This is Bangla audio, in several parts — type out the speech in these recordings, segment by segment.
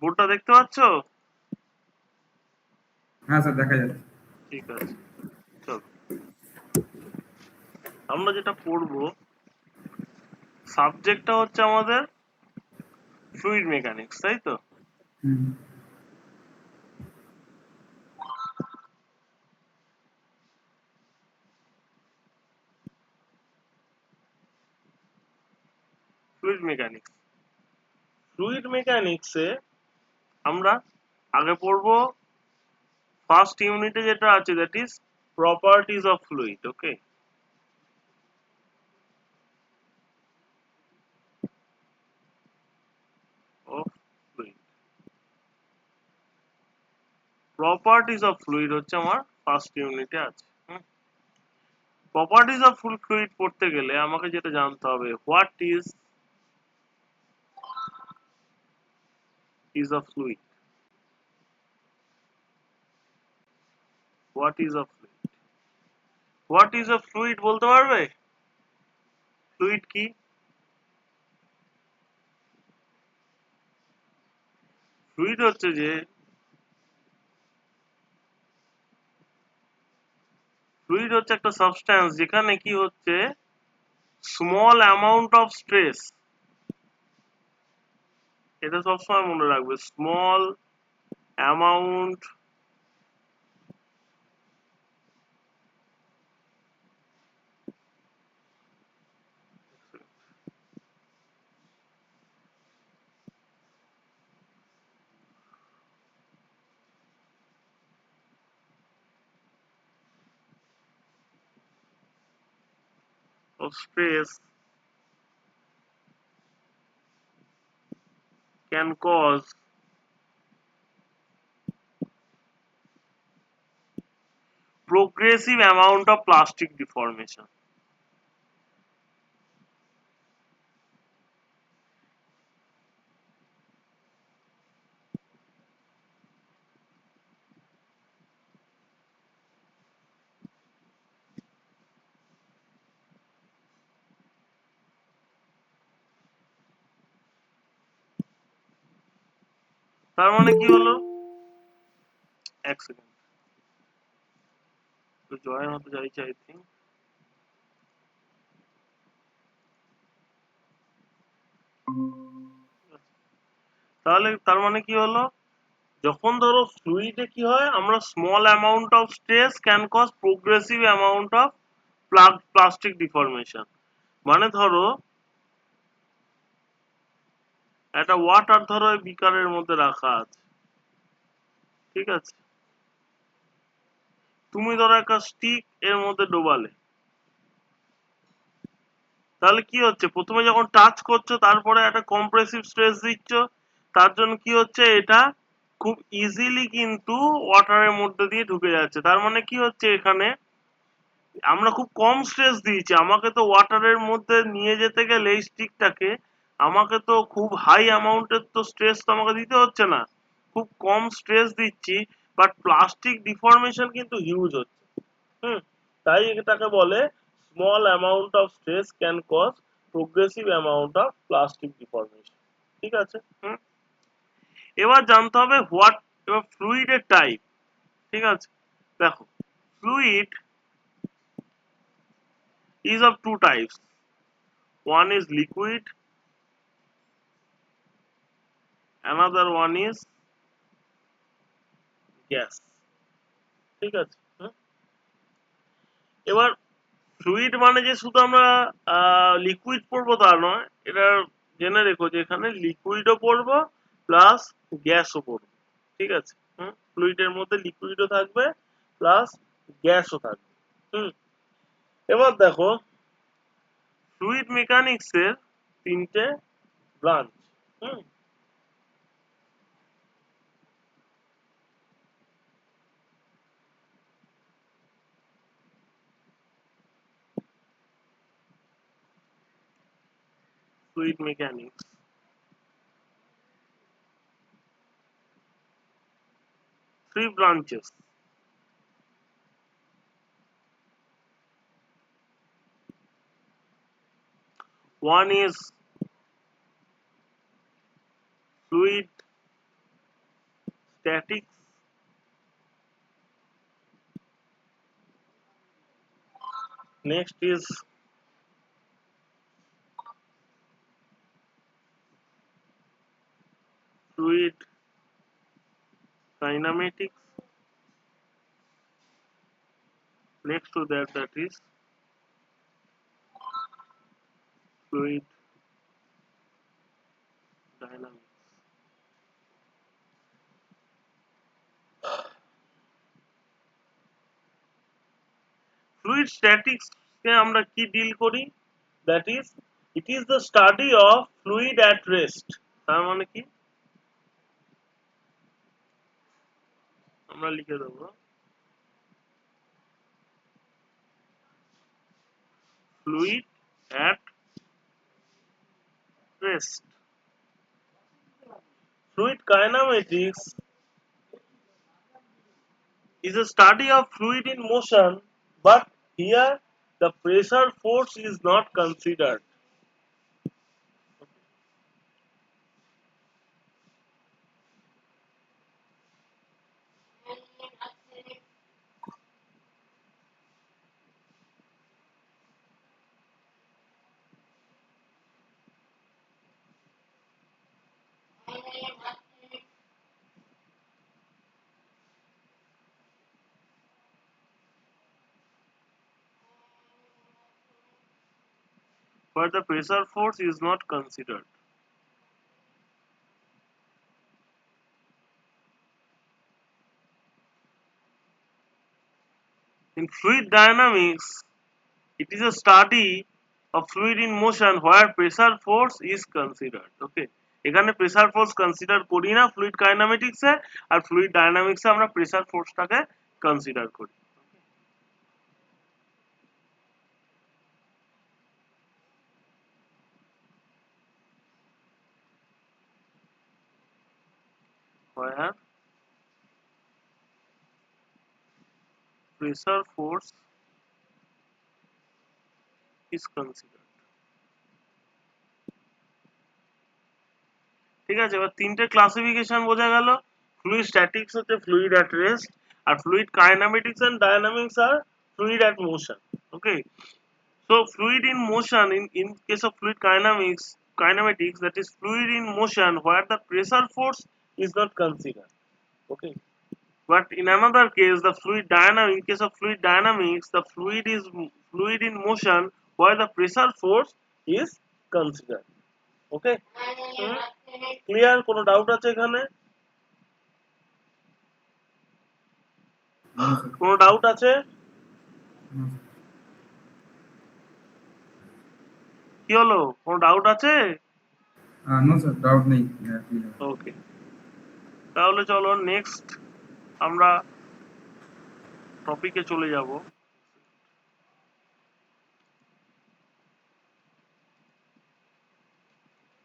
বোর্ডটা দেখতে পাচ্ছো? হ্যাঁ স্যার, দেখা যাচ্ছে। ঠিক আছে, চলো আমরা যেটা পড়বো, সাবজেক্টটা হচ্ছে আমাদের ফ্লুইড মেকানিক্স, তাই তো? হুম। ফ্লুইড মেকানিক্স, ফ্লুইড মেকানিক্সে আমরা আগে পড়বো ফার্স্ট ইউনিটে যেটা আছে, that is properties of fluid. Okay, of fluid, properties of fluid হচ্ছে আমার ফার্স্ট ইউনিটে আছে। প্রপার্টিজ অফ ফ্লুইড পড়তে গেলে আমাকে যেটা জানতে হবে, what is a fluid, what is a fluid, what is a fluid বলতে পারবে? ফ্লুইড কি? ফ্লুইড হচ্ছে যে, ফ্লুইড হচ্ছে একটা সাবস্ট্যান্স যেখানে কি হচ্ছে, স্মল অ্যামাউন্ট অফ স্ট্রেস, এটা সবসময় মনে রাখবে, small amount of stress can cause progressive amount of plastic deformation. তার মানে কি হলো, এক সেকেন্ড, তো জয়েন হতে চাইছে আই থিঙ্ক। তাহলে তার মানে কি হলো, যখন ধরো ফ্লুইডে কি হয়, আমরা small amount of stress can cause progressive amount of plastic deformation. মানে ধরো একটা ওয়াটার ধরো এই বিকারের মধ্যে রাখা আছে, ঠিক আছে, তুমি ধরো একটা স্টিক এর মধ্যে ডোবালে, তাহলে কি হচ্ছে, প্রথমে যখন টাচ করছো তারপরে একটা কম্প্রেসিভ স্ট্রেস দিচ্ছ, তার জন্য কি হচ্ছে, এটা খুব ইজিলি কিন্তু ওয়াটারের মধ্যে দিয়ে ঢুকে যাচ্ছে। তার মানে কি হচ্ছে, এখানে আমরা খুব কম স্ট্রেস দিয়েছি, আমাকে তো ওয়াটারের মধ্যে নিয়ে যেতে গেলে এই স্টিকটাকে আমাকে তো খুব হাই অ্যামাউন্টের তো স্ট্রেস তো আমাকে দিতে হচ্ছে না, খুব কম স্ট্রেস দিচ্ছি, বাট প্লাস্টিক ডিফর্মেশন কিন্তু হিউজ হচ্ছে। হুম, তাই এটাকে বলে small amount of stress can cause progressive amount of plastic deformation. ঠিক আছে। এবার জানতে হবে হোয়াট, এবার ফ্লুইডের টাইপ। ঠিক আছে, দেখো, fluid is of two types. One is liquid, another one is gas. ঠিক আছে। এবার ফ্লুইড মানে যে শুধু আমরা লিকুইড পড়বো তা নয়, এটা জেনে রেখো যে এখানে লিকুইডও পড়বো প্লাস গ্যাসও পড়বো। ঠিক আছে, ফ্লুইডের মধ্যে লিকুইডও থাকবে প্লাস গ্যাসও থাকবে। হুম, এবার দেখো, ফ্লুইড মেকানিক্সের তিনটে branch. Hmm, fluid mechanics, three branches. One is fluid statics. Next is fluid kinematics. Next to that, that is fluid dynamics. Fluid statics কে আমরা কি ডিল করি? That is, it is the study of fluid at rest. তার মানে কি? আমরা লিখে দেবো fluid at rest. Fluid kinematics is a study of fluid in motion, but here the pressure force is not considered. Where the pressure force is not considered. In fluid dynamics, it is a study of fluid in motion where pressure force is considered. Okay, এখানে প্রেসার ফোর্স কনসিডার করি না ফ্লুইড কাইনেমেটিক্সে, আর ফ্লুইড ডায়নামিক্সে আমরা প্রেসার ফোর্সটাকে কনসিডার করি। Where pressure force is considered. ঠিক আছে, এবার তিনটে ক্লাসিফিকেশন বোঝা গেল। ফ্লুইড স্ট্যাটিক্স হচ্ছে ফ্লুইড অ্যাট রেস্ট, আর ফ্লুইড কাইনেমেটিক্স এন্ড ডায়নামিক্স আর fluid at motion. Okay, so fluid in motion, in case of fluid kinematics, that is fluid in motion where the pressure force is not considered. Okay, but in another case, the fluid dynamic, in case of fluid dynamics, the fluid is fluid in motion where the pressure force is considered. Okay, clear? কোনো ডাউট আছে এখানে? No, sir. কোনো ডাউট আছে? No, sir. কি হলো, কোনো ডাউট আছে? No, sir. Doubt नहीं clear. ওকে, তাহলে চলো নেক্সট আমরা টপিকে চলে যাব।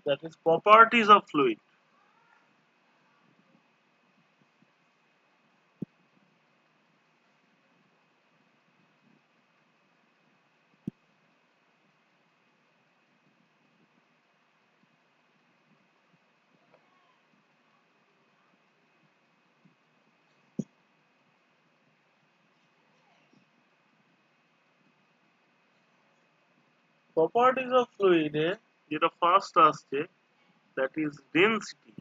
That is properties of fluid. Properties of fluid এ যেটা ফার্স্ট আসছে, that is density.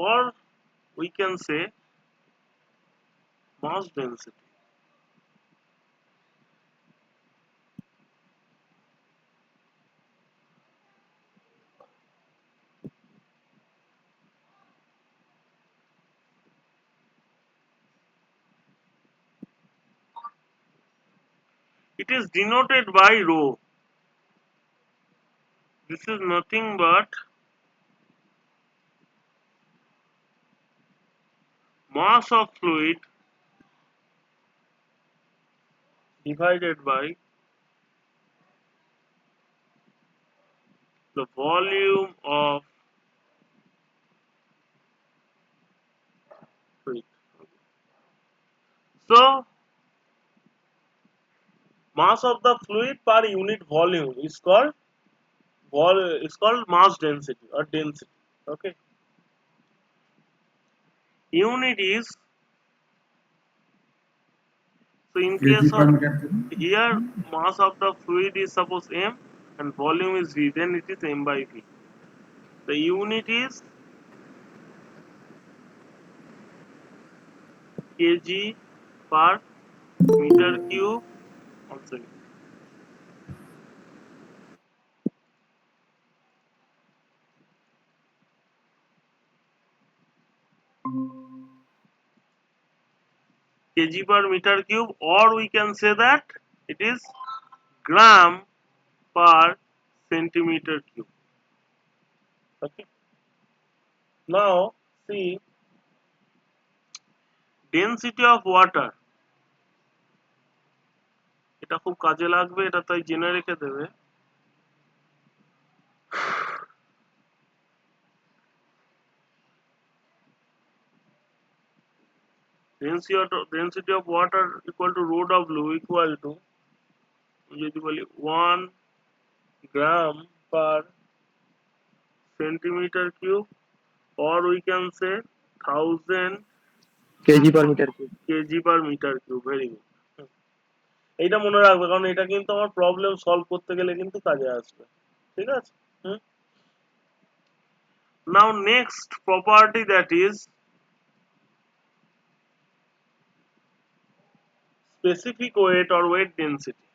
Or we can say mass density. It is denoted by rho. This is nothing but mass of fluid divided by the volume of fluid. So, mass of the fluid per unit volume is called it's called mass density or density. Okay. Unit is, so in kg case per of meter cube. here mass of the fluid is suppose m and volume is v, then it is m by v. The unit is kg per meter cube. One second. Kg per meter cube, or we can say that it is gram per centimeter cube. Okay. Now see density of water. এটা খুব কাজে লাগবে, এটা তাই জেনে রেখে দেবে। Density of water equal to rho w equal to, যদি বলি 1 gram per centimeter cube, or we can say 1000 KG per metre cube. kg per meter cube. Very good. এইটা মনে রাখবে, কারণ এটা কিন্তু আমার প্রবলেম সলভ করতে গেলে কিন্তু কাজে আসবে। ঠিক আছে? Now next property, that is specific weight or weight density.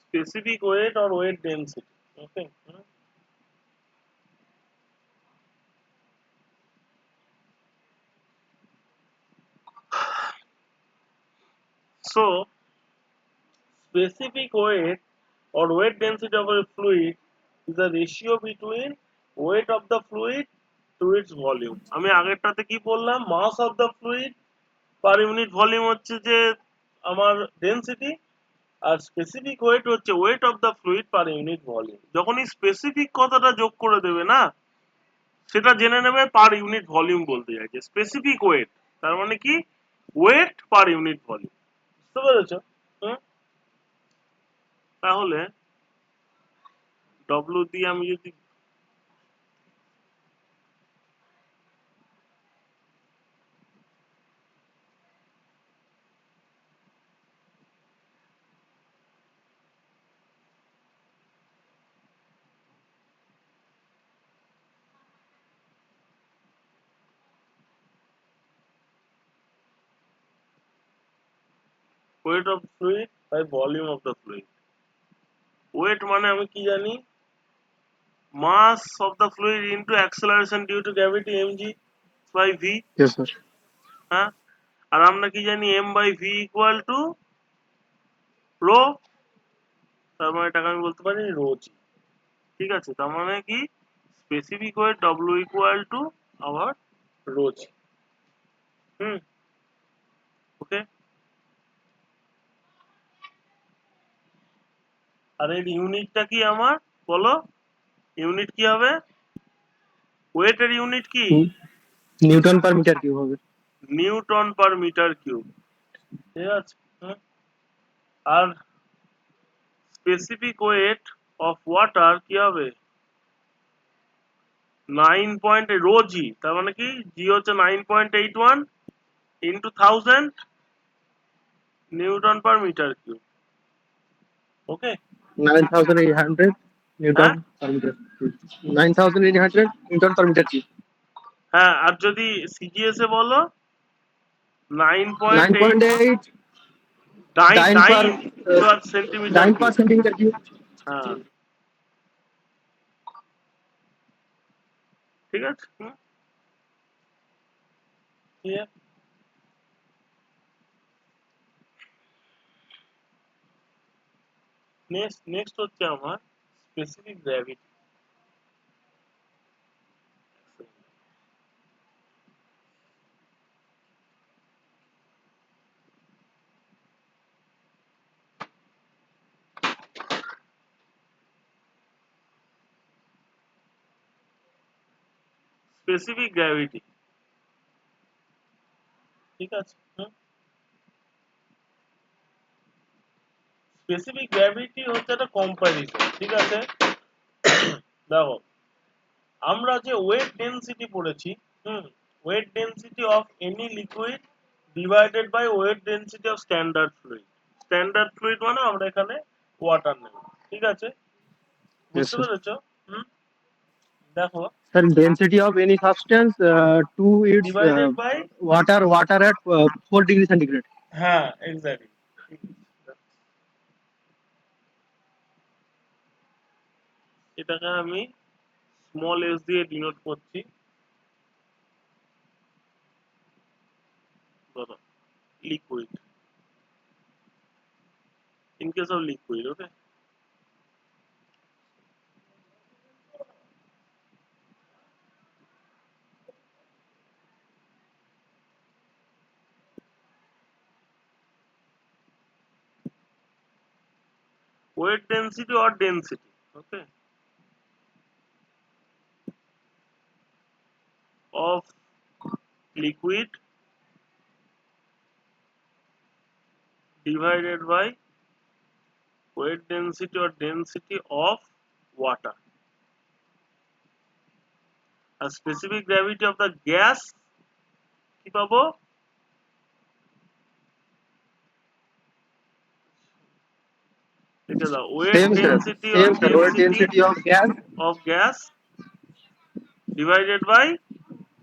Specific weight or weight density. Okay. So specific weight or weight density of a fluid is the ratio between weight of the fluid to its volume. আমি আগেরটাতে কি বললাম, mass of the fluid per unit volume হচ্ছে যে আমার ডেনসিটি, আর স্পেসিফিক ওয়েট হচ্ছে weight of the fluid per unit volume. যখনই স্পেসিফিক কথাটা যোগ করে দেবে না, সেটা জেনে নেবে পার ইউনিট ভলিউম বলতে চাইছে। স্পেসিফিক ওয়েট তার মানে কি, ওয়েট পার ইউনিট ভলিউম। বুঝতে পেরেছো? তাহলে ডব্লিউ দিয়ে আমি যদি weight of fluid by volume of the fluid, weight মানে আমি কি জানি, mass of the fluid into acceleration due to gravity mg by v। Yes sir. হ্যাঁ, আর আমরা কি জানি, m by v equal to rho, তার মানে এটাকে আমি বলতে পারি রো জি। ঠিক আছে, তার মানে কি, specific weight W equal to আবার রো জি। ওকে। আর এর ইউনিটটা কি আমার, বলো, ইউনিট কি হবে? ওয়েটের ইউনিট কি? নিউটন পার মিটার কিউব হবে। Newton per metre cube. ঠিক আছে। আর স্পেসিফিক ওয়েট অফ ওয়াটার কি হবে? 9 রো জি, তার মানে কি, জি হচ্ছে 9.81 into 1000 Newton per metre cube. ওকে। 9800 নিউটন হ্যাঁ পার metre cube. 9800 Newton per metre cube. হ্যাঁ, আর যদি সিজিএস এ বলো 9.8 9.8 ডাইন ডাইন ডাইন পার পার সেন্টিমিটার ডাইন পার কিউব। Centimetre cube. হ্যাঁ, ঠিক আছে। Clear? নেক্সট হচ্ছে আমার স্পেসিফিক গ্র্যাভিটি। স্পেসিফিক গ্র্যাভিটি, ঠিক আছে? স্পেসিফিক গ্র্যাভিটি হচ্ছে একটা কম্পারিজন, ঠিক আছে? দেখো, আমরা যে ওয়েট ডেনসিটি পড়েছি, weight density of any liquid divided by weight density of standard fluid. Standard fluid মানে আমরা এখানে ওয়াটার নেব, ঠিক আছে? Yes, বুঝতে sir. পেরেছো? দেখো, Sir, density of any substance to its divided by, water at 4 degrees centigrade. হ্যাঁ এক্স্যাক্টলি, এটাকে আমি স্মল এস দিয়ে ডিনোট করছি, ধরো liquid, in case of liquid, okay? weight density or density, okay, of liquid divided by weight density or density of water. A specific gravity of the gas, কি পাবো? লিখে দাও, weight Same, sir. density or Same, sir. What density density of gas? of gas divided by,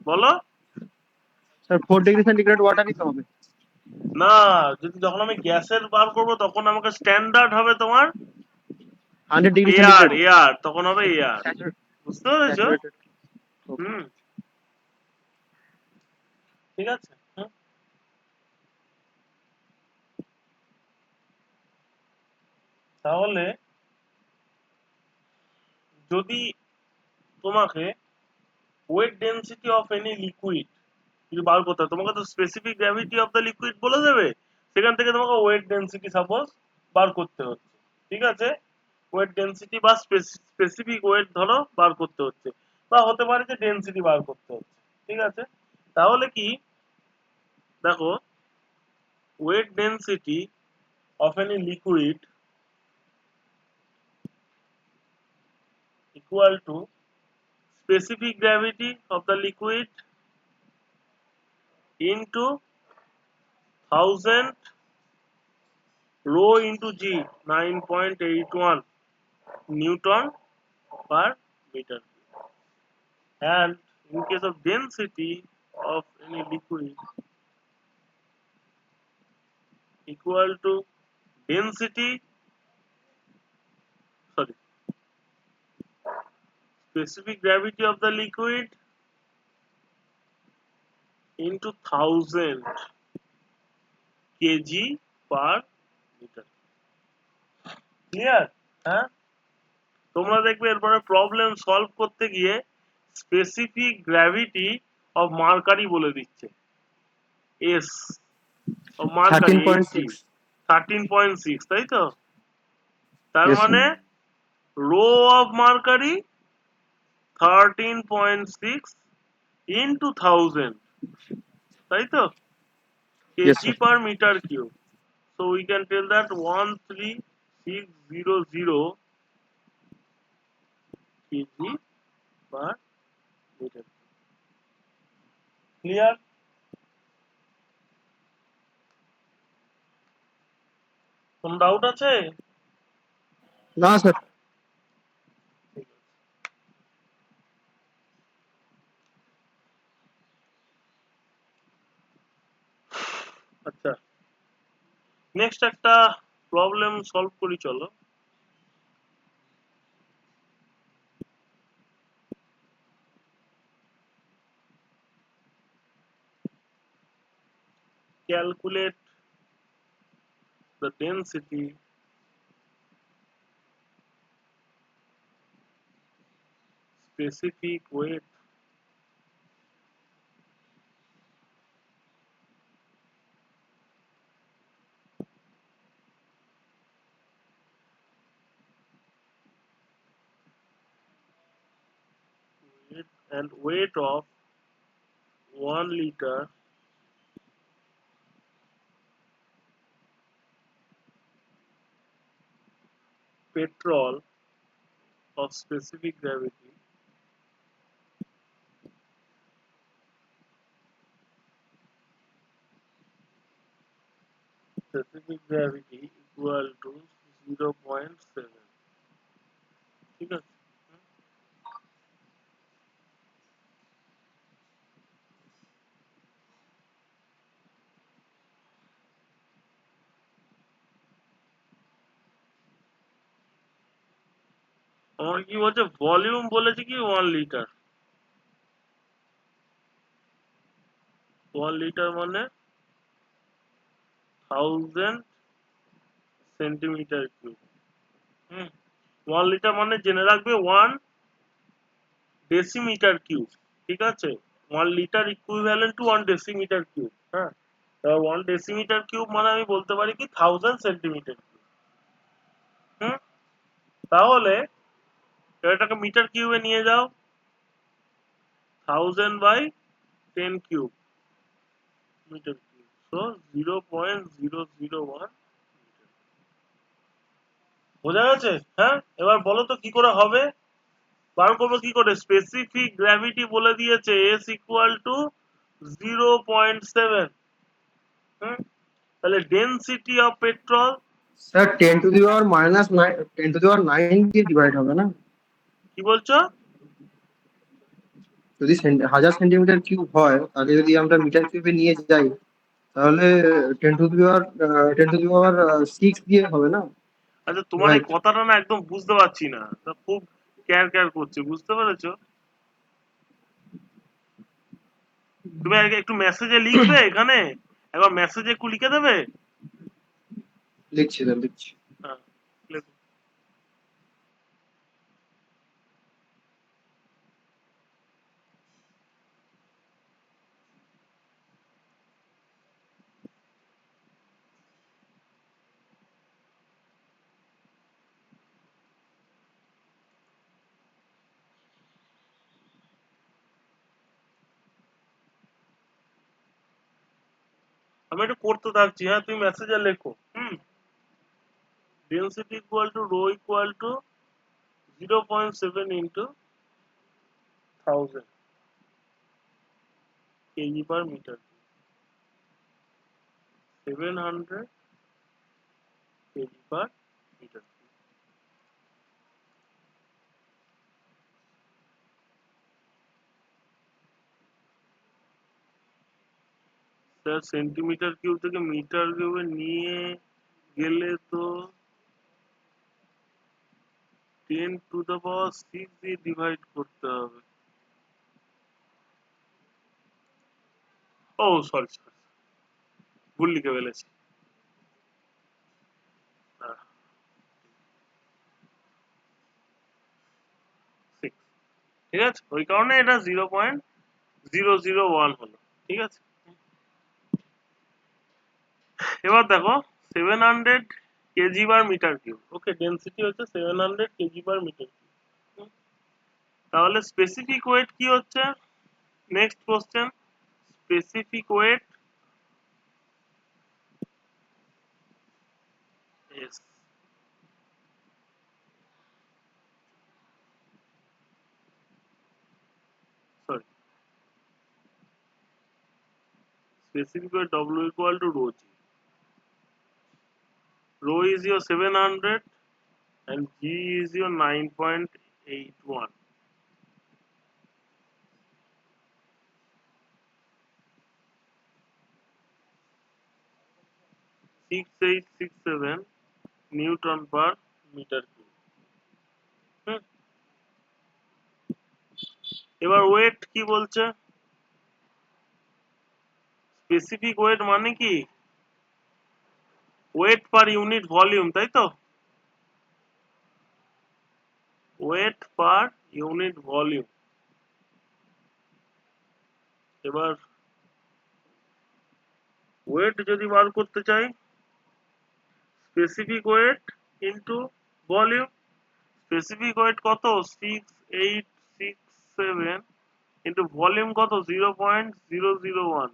বলো? Sir, 4 degree centigrade water নিতে হবে। না, যদি যখন আমি গ্যাসের বার করব তখন আমাকে স্ট্যান্ডার্ড হবে তোমার 100 degree এয়ার, centigrade. এয়ার তখন হবে এয়ার, Saturated. বুঝতে পেরেছো? Saturated. Okay. হুম, ঠিক আছে। তাহলে যদি তোমাকে weight density of any liquid যদি বার করতে হয়, তোমাকে তো specific gravity of the liquid বলে দেবে, সেখান থেকে তোমাকে ওয়েট ডেনসিটি সাপোজ বার করতে হচ্ছে, ঠিক আছে? ওয়েট ডেনসিটি বা স্পেসিফিক ওয়েট ধরো বার করতে হচ্ছে, বা হতে পারে যে ডেনসিটি বার করতে হচ্ছে, ঠিক আছে? তাহলে কি, দেখো, weight density of any liquid equal to specific gravity of the liquid into 1000 rho into g, 9.81 newton per meter, and in case of density of any liquid equal to density, sorry, specific gravity of the liquid into 1000 kg per meter, clear? হ্যাঁ, তোমরা দেখবে এরপরে প্রবলেম সলভ করতে গিয়ে স্পেসিফিক গ্র্যাভিটি অফ মার্কারি বলে দিচ্ছে, এস অফ মার্কারি, 13.6. 13.6, তাই তো? তার Yes, sir. মানে রো অফ মার্কারি 13.6 into 1000, তাই তো? Yes, KG sir. Per metre cube, so we can tell that 13600 KG per metre, clear? কোন ডাউট আছে? না, sir. আচ্ছা, নেক্সট একটা প্রবলেম সলভ করি, চলো। Calculate the density specific weight and weight of 1 liter petrol of specific gravity equal to 0.7, ঠিক আছে? আমার কি বলছে, ভলিউম বলেছে কি 1 লিটার। 1 লিটার মানে 1000 সেন্টিমিটার কিউব। 1 লিটার মানে জেনে রাখবে 1 ডেসিমিটার কিউব, ঠিক আছে? 1 litre equivalent to 1 decimetre cube. হ্যাঁ, 1 ডেসিমিটার কিউব মানে আমি বলতে পারি কি 1000 সেন্টিমিটার কিউব। হুম, তাহলে এটাকে মিটার কিউবে নিয়ে যাও, 1000/10 কিউব মিটার কিউব, সো 0.001। বোঝা গেছে? হ্যাঁ, এবার বলো তো কি করে হবে, বার করবো কি করে? স্পেসিফিক গ্র্যাভিটি বলে দিয়েছে এস ইকুয়াল টু 0.7। তাহলে density of petrol, sir 10 to the power -9 দিয়ে ডিভাইড হবে না? কি বলছো? যদি 1000 সেন্টিমিটার কিউব হয়, তাহলে যদি আমরা মিটার কিউবে নিয়ে যাই, তাহলে 10 to the power 6 দিয়ে হবে না আচ্ছা, তোমার এই ডিভাইড? কথাটা না একদম বুঝতে পারছি না, তা খুব ক্যার ক্যার করছে, বুঝতে পেরেছো? তুমি আগে একটু মেসেজে লিখবে এখানে, একবার মেসেজে একটু লিখে দেবে। লিখছি স্যার, লিখছি। হ্যাঁ, লেখো। আমি একটু করতে থাকছি, হ্যাঁ, তুমি মেসেজে লেখো। Density equal to rho equal to 0.7 into 1000 KG per metre, 700 KG per metre. Sir centimetre cube থেকে মিটার কিউবে নিয়ে গেলে তো 10⁶ দিয়ে ডিভাইড করতে হবে। ও সরি সরি, ভুল লিখে ফেলেছি। হ্যাঁ, 6, ঠিক আছে, ওই কারণে এটা 0.001 হলো, ঠিক আছে। এবার দেখো 700 KG per metre cube, okay, density হচ্ছে 700 কেজি পার মিটার কিউব। তাহলে স্পেসিফিক ওয়েট কি হচ্ছে? Next question, specific weight S, sorry, specific weight W equal to rho g. Rho is your 700 and G is your 9.81. 6867 Newton per meter cube. এবার ওয়েট কি বলছে? স্পেসিফিক ওয়েট মানে কি? ওয়েট পার ইউনিট ভলিউম, তাই তো? Weight per unit volume. এবার ওয়েট যদি বার করতে চাই, specific weight into volume. Specific weight কত? 6867 কিন্তু ভলিউম কত 0.001,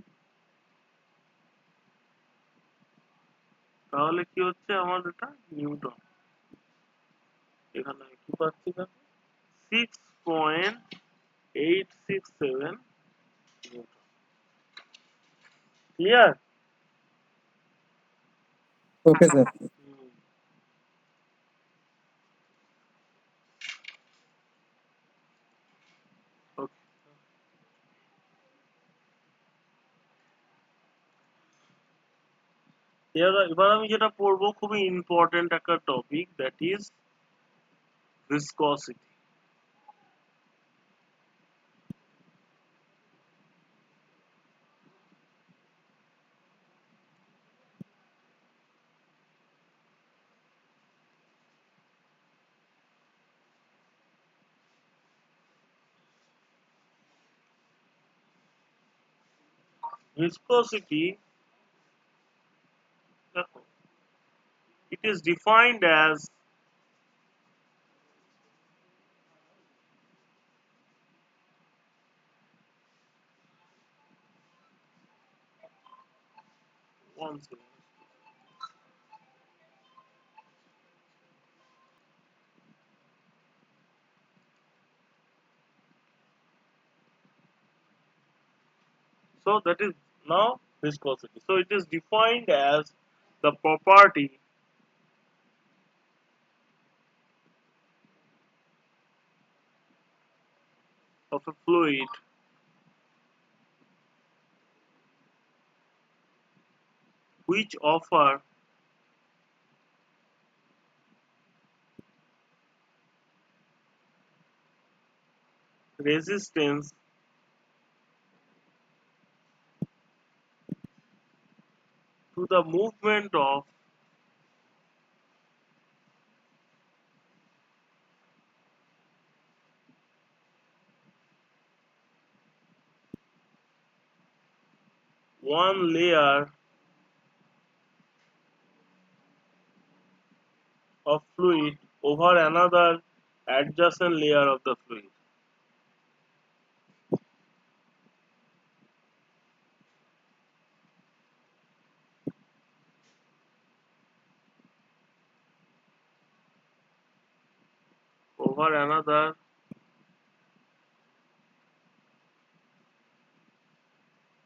তাহলে কি হচ্ছে আমার এটা নিউটন। এখানে কি পাচ্ছি না 6.867 নিউটন। ক্লিয়ার? Okay sir. এবার আমি যেটা পড়বো খুবই ইম্পর্টেন্ট একটা topic, that is viscosity. Viscosity, it is defined as one second. So that is now viscosity. So it is defined as the property of a fluid which offer resistance to the movement of one layer of fluid over another adjacent layer of the fluid. Over another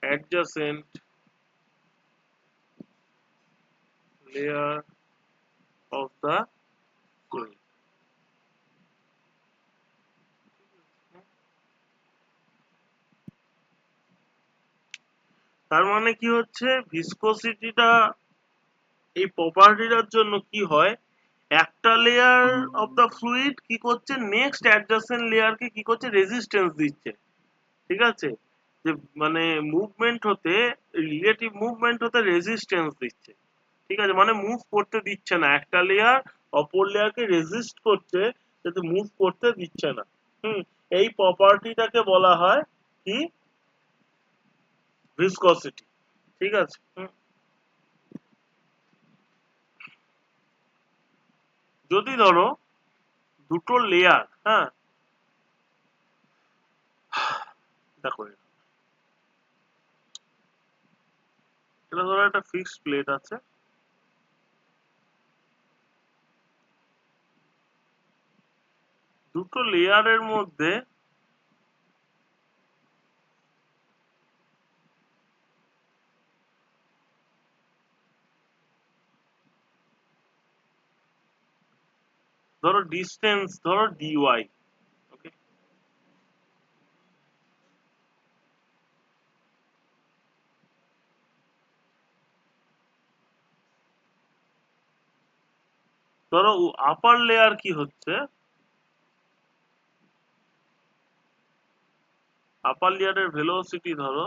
adjacent layer of the fluid. তার মানে কি হচ্ছে ভিসকোসিটিটা এই প্রপার্টিটার জন্য কি হয়, একটা লেয়ার অফ দা ফ্লুইড কি করছে নেক্সট অ্যাডজাসেন্ট লেয়ারকে কি করছে রেজিস্ট্যান্স দিচ্ছে, ঠিক আছে, যে মানে মুভমেন্ট হতে রিলেটিভ মুভমেন্ট হতে রেজিস্ট্যান্স দিচ্ছে, ঠিক আছে, মানে মুভ করতে দিচ্ছে না, একটা লেয়ার অপর লেয়ারকে রেজিস্ট করছে যাতে মুভ করতে দিচ্ছে না। এই প্রপার্টিটাকে বলা হয় কি ভিসকসিটি, ঠিক আছে। যদি ধরো দুটো লেয়ার, হ্যাঁ দেখো এটা ধরো একটা ফিক্সড প্লেট আছে, দুটো লেয়ারের মধ্যে ধরো ডিস্টেন্স ধরো ডিওয়াই, ওকে, ধরো আপার লেয়ার কি হচ্ছে, আপার লেয়ারের ভেলোসিটি ধরো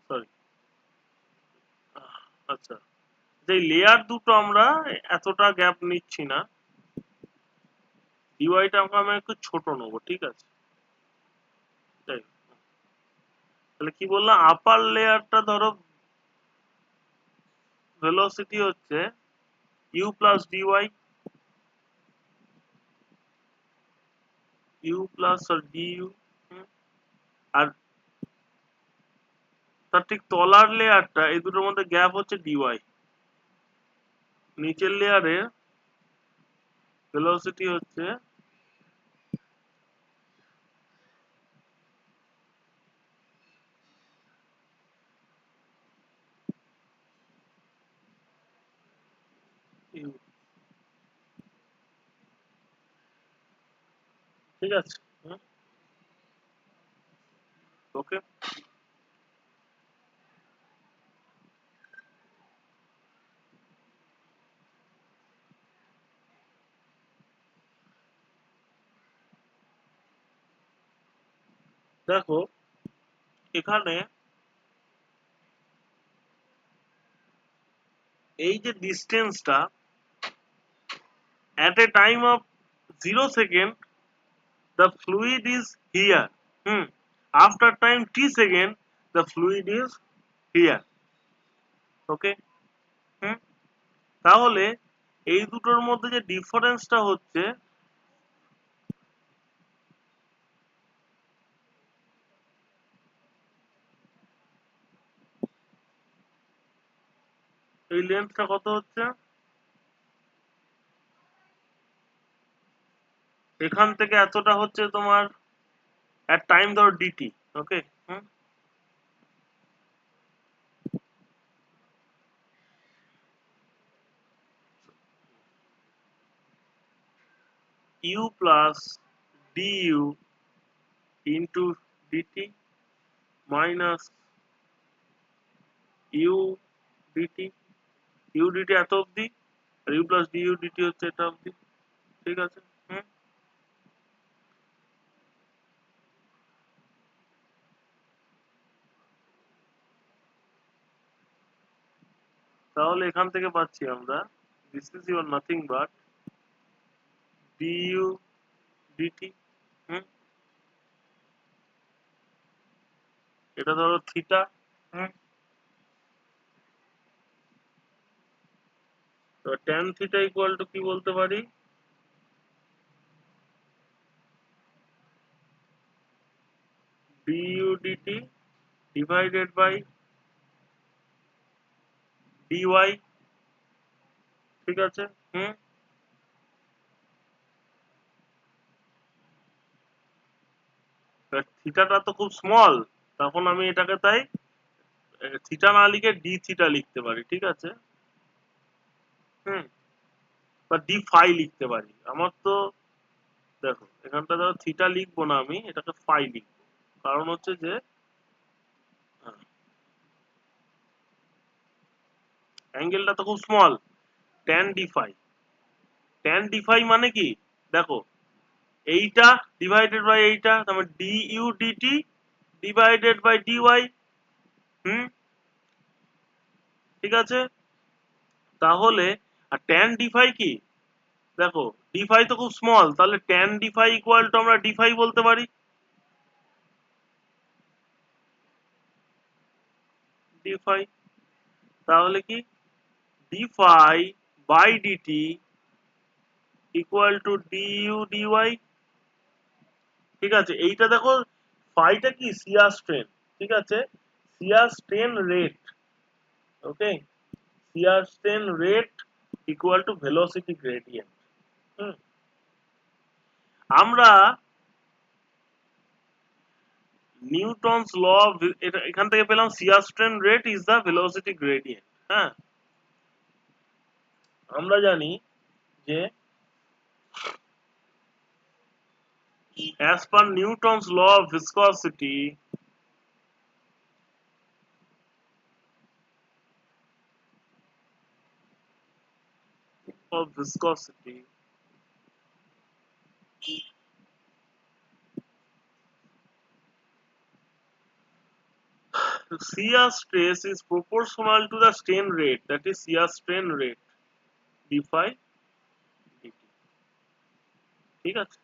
সরি, আচ্ছা, যে লেয়ার দুটো আমরা এতটা গ্যাপ নিচ্ছি না, ডিওয়াইটা আমরা একটু ছোট নেবো, ঠিক আছে, যাই হোক। তাহলে কি বললাম, আপার লেয়ারটা ধরো ভেলোসিটি হচ্ছে u plus dy, u plus আর ডিইউ, আর তার ঠিক তলার লেয়ারটা, এই দুটোর মধ্যে গ্যাপ হচ্ছে ডিওয়াই। নিচের লেয়ারে ভেলোসিটি হচ্ছে ইউ। ঠিক আছে, ওকে। দেখো এখানে এই যে ডিস্টেন্সটা, at a time of 0 second the fluid is here, after time t second the fluid is here, ওকে। তাহলে এই দুটোর মধ্যে যে ডিফারেন্সটা হচ্ছে, এই লেন্থটা কত হচ্ছে, এখান থেকে এতটা হচ্ছে তোমার at time ধরো dt, ওকে। u plus du into dt minus u dt, u dt এত অবধি, আর u plus du dt হচ্ছে এটা অবধি। ঠিক আছে, তাহলে এখান থেকে পাচ্ছি আমরা this is your nothing but du dt, হুম, এটা ধরো থিটা, হুম, তো tan থিটা ইকুয়াল টু কি বলতে পারি, du dt divided by dy। ঠিক আছে, হুম, থিটাটা তো খুব স্মল, তখন আমি এটাকে তাই থিটা না লিখে ডি থিটা লিখতে পারি। ঠিক আছে, হুম, বা ডি ফাই লিখতে পারি। আমার তো দেখো এখানটা ধরো থিটা লিখবো না, আমি এটাকে ফাই লিখবো, কারণ হচ্ছে যে অ্যাঙ্গেলটা তো খুব small, tan D phi. Tan D phi মানে কি, দেখো এইটা ডিভাইডেড বাই এইটা, তারপর d u dt divided by d y. Hmm, ঠিক আছে, তাহলে আর ট্যান ডি ফাই কি, দেখো ডি ফাই তো খুব স্মল, তাহলে tan D phi equal to আমরা ডি ফাই বলতে পারি, ডি ফাই। তাহলে কি D phi by DT equal to D U D Y. ঠিক আছে, এইটা দেখো ফাইটা কি শিয়ার স্ট্রেন, ঠিক আছে, shear strain rate, okay, shear strain rate equal to velocity gradient. আমরা নিউটনস ল এটা এখান থেকে পেলাম, shear strain rate is the velocity gradient. হ্যাঁ, আমরা জানি যে as per Newton's law of viscosity, of viscosity shear stress is proportional to the strain rate, that is shear strain rate d phi dt। ঠিক আছে,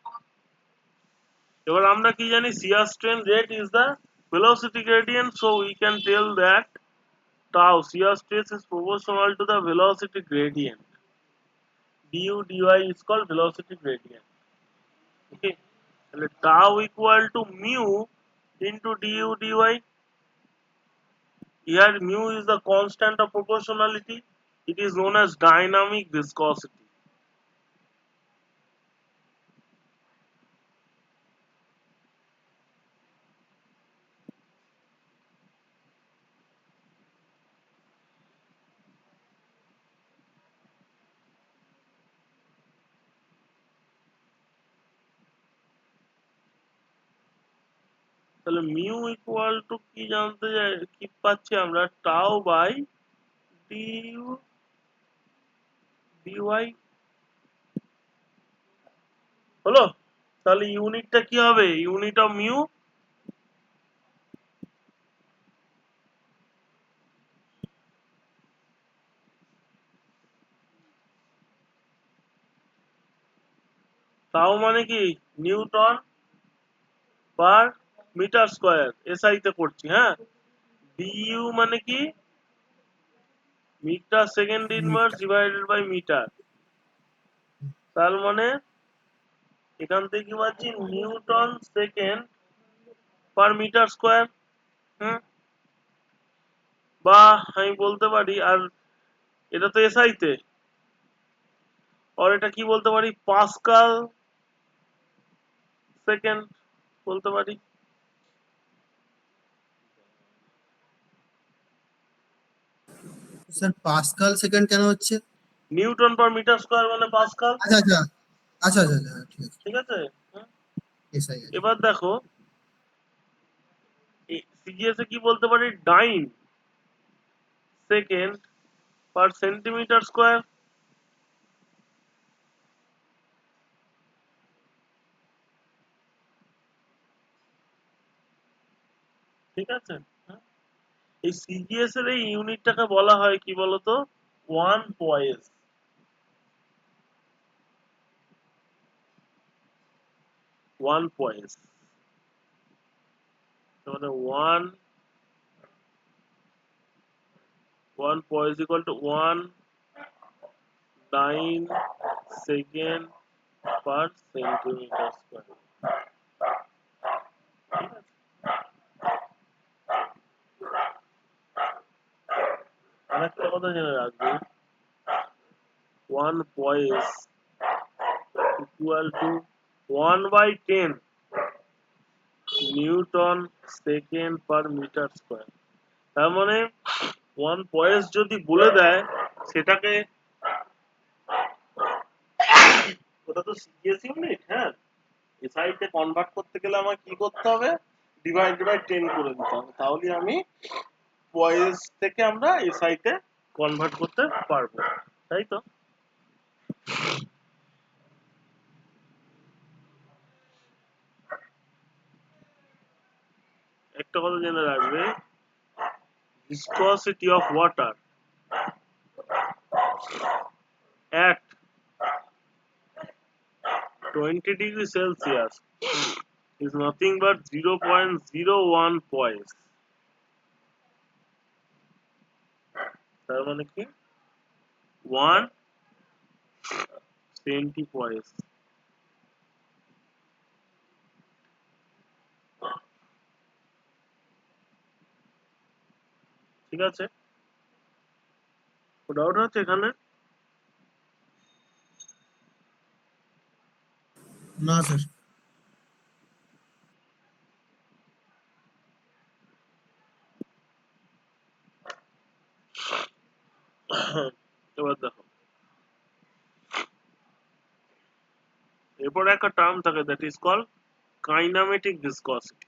এবার আমরা কি জানি, shear strain rate is the velocity gradient, so we can tell that tau shear stress is proportional to the velocity gradient. du dy is called velocity gradient. Okay, and tau equal to mu into du dy. Here mu is the constant of proportionality. It is known as dynamic viscosity. তাহলে মিউ ইকুয়াল টু কি জানতে চাই, কি পাচ্ছি আমরা, টাও বাই ডিউ ডিওয়াই হলো। তাহলে ইউনিটটা কি হবে, ইউনিট অফ মিউ টাও মানে কি newton per metre square, SI তে করছি, হ্যাঁ। ডিইউ মানে কি metre second inverse divided by metre. তার মানে এখান থেকে কি পাচ্ছি, newton second per metre square. Hmm, বা আমি বলতে পারি, আর এটা তো এসআই তে, আর এটা কি বলতে পারি, পাস্কাল সেকেন্ড বলতে পারি। স্যার পাস্কাল সেকেন্ড কেন হচ্ছে? নিউটন পার মিটার স্কয়ার মানে পাস্কাল। আচ্ছা আচ্ছা আচ্ছা আচ্ছা আচ্ছা ঠিক আছে। ঠিক আছে। হুম, এসআই আছে। এবার দেখো সিজিএস এ কি বলতে পারি, ডাইন সেকেন্ড পার সেন্টিমিটার স্কয়ার। ঠিক আছে। হুম, এই সিজিএস এর এই ইউনিটটাকে বলা হয় কি বলতো, ওয়ান পয়েস। ওয়ান পয়েস মানে one poise equal to 1.9 second per centimetre square. ঠিক আছে। আরেকটা কথা জেনে রাখবে, one poise equal to 1/10 newton second per metre square. তার মানে ওয়ান পয়েস যদি বলে দেয়, সেটাকে, ওটা তো সিজিএস ইউনিট, হ্যাঁ, এসআই তে কনভার্ট করতে গেলে আমার কি করতে হবে, ডিভাইড বাই 10 করে দিতে হবে, তাহলে আমি পয়েস থেকে আমরা এসআই তে কনভার্ট করতে পারবো, তাই তো। একটা কথা জেনে রাখবে, viscosity of water at 20 degree Celsius is nothing but 0.01 poise। তার মানে কি 1 সেন্টি পয়েস। ঠিক আছে, ডাউট আছে এখানে? না স্যার। এবার দেখো, এরপর একটা টার্ম থাকে, that is call kinematic viscosity.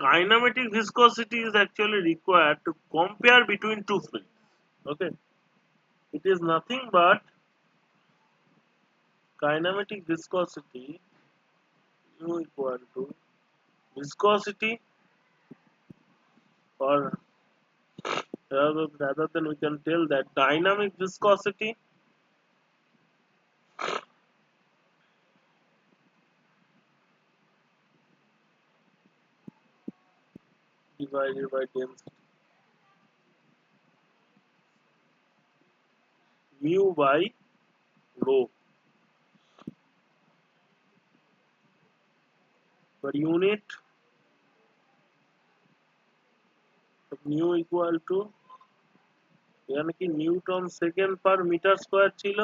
Kinematic viscosity is actually required to compare between two fluids. Okay, it is nothing but kinematic viscosity mu equal to viscosity or rather than we can tell that dynamic viscosity divided by density mu by rho per unit of mu equal to এখানে কি newton second per metre square ছিল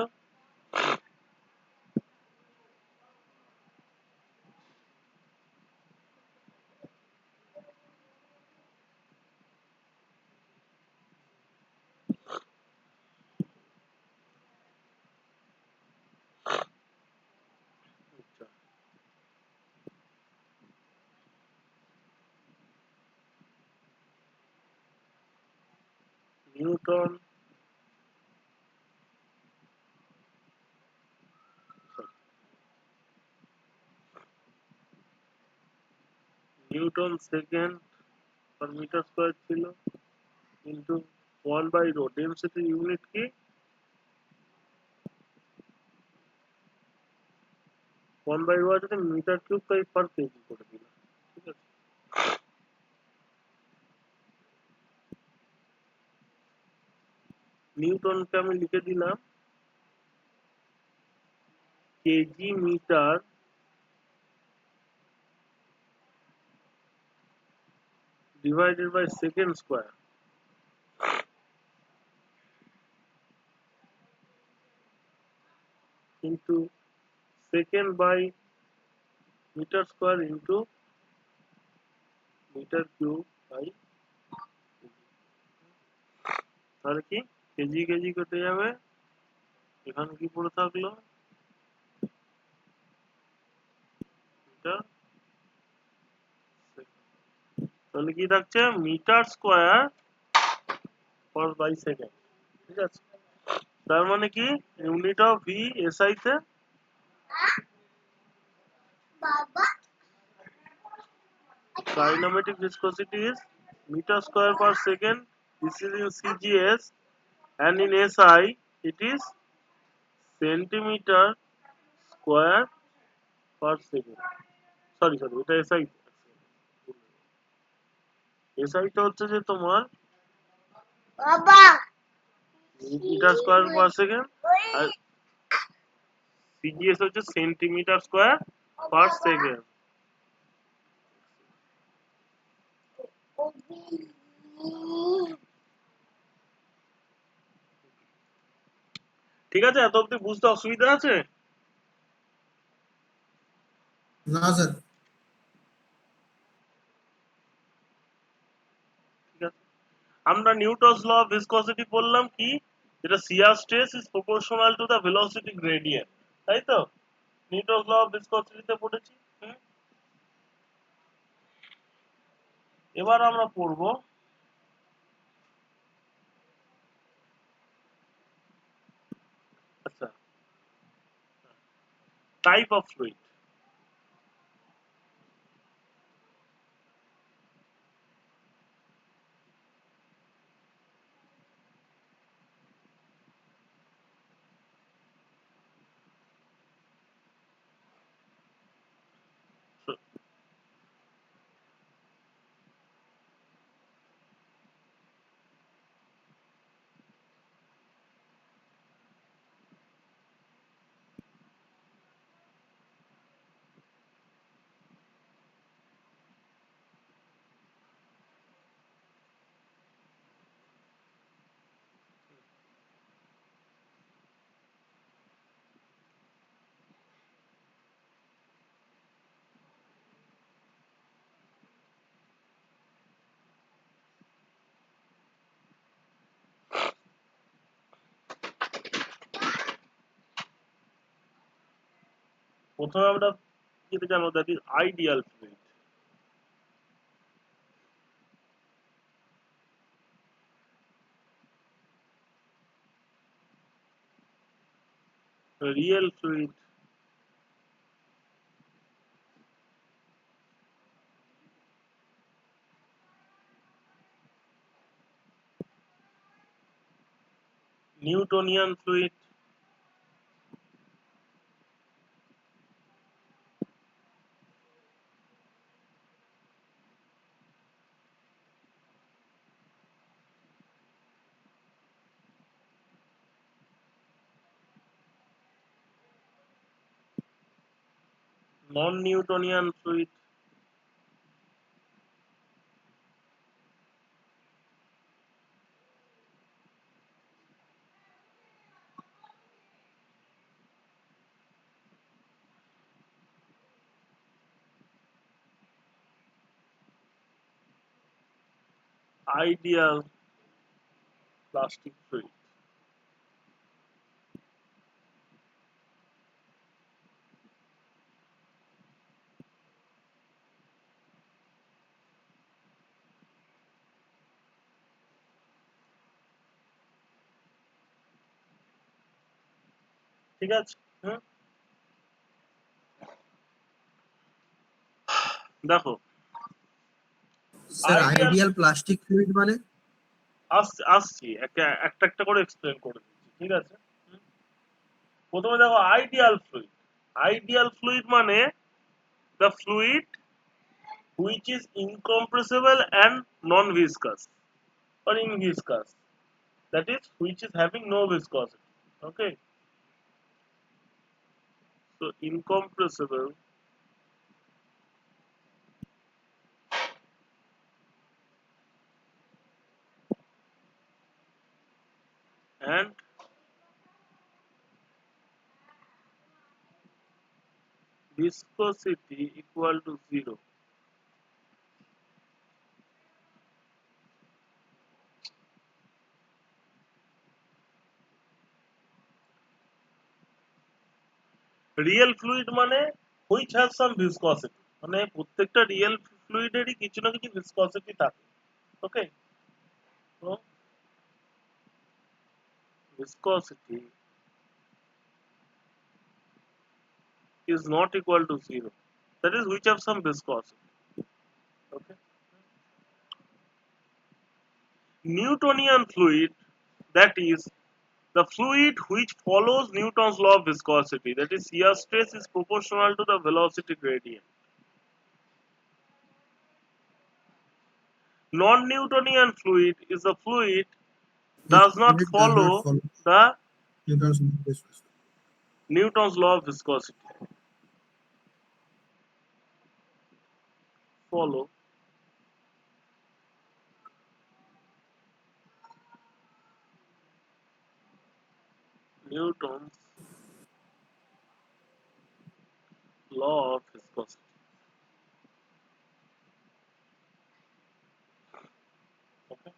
newton newton second per metre square ছিল into 1 by rho density unit কি 1 বাই রো আছে metre cube by per kg করে দিলাম ঠিক আছে নিউটনকে আমি লিখে দিলাম kg metre divided by second square into second by meter square into meter cube by তাহলে কি কেজি কেজি কেটে যাবে এখানে কি পড়ে থাকলো মিটার তাহলে কি থাকছে metre square per by second ঠিক আছে তার মানে কি ইউনিট অফ ভি এসআই তে kinematic viscosity is meter square per second this is in cgs and in SI it is centimeter square per second sorry এটা SI SI টা হচ্ছে যে তোমার মিটার স্কয়ার পার সেকেন্ড আর CGS হচ্ছে সেন্টিমিটার স্কয়ার পার সেকেন্ড ঠিক আছে এত অবধি বুঝতে অসুবিধা আছে না স্যার ঠিক আছে আমরা নিউটনস ল অফ ভিসকসিটি পড়লাম কি যেটা shear stress is proportional to the velocity gradient তাই তো নিউটনস ল অফ ভিসকসিটিতে পড়েছি এবার আমরা পড়ব আচ্ছা টাইপ অফ ফ্লুইড প্রথমে আমরা যেটা জানবো that is ideal fluid real fluid Newtonian fluid, non Newtonian fluid, ideal plastic fluid. ঠিক আছে? হুম, দেখো sir ideal, ideal plastic fluid মানে? আসছি একটা একটা একটা করে এক্সপ্লেন করে দিচ্ছি, ঠিক আছে? হুম, প্রথমে দেখো আইডিয়াল ফ্লুইড। আইডিয়াল ফ্লুইড মানে the fluid which is incompressible and non-viscous or inviscous, that is which is having no viscosity. Okay, so incompressible and viscosity equal to 0. Real fluid মানে which has some viscosity, মানে প্রত্যেকটা রিয়েল ফ্লুইডেরই কিছু না কিছু ভিসকসিটি থাকে। ওকে, তো viscosity is not equal to 0, that is which have some viscosity. Okay, Newtonian fluid, that is the fluid which follows Newton's law of viscosity, that is shear stress is proportional to the velocity gradient. Non-Newtonian fluid is the fluid This does not fluid does not follow follow the Newton's law of viscosity. Newton's law of viscosity. Follow Newton's law of viscosity. Okay.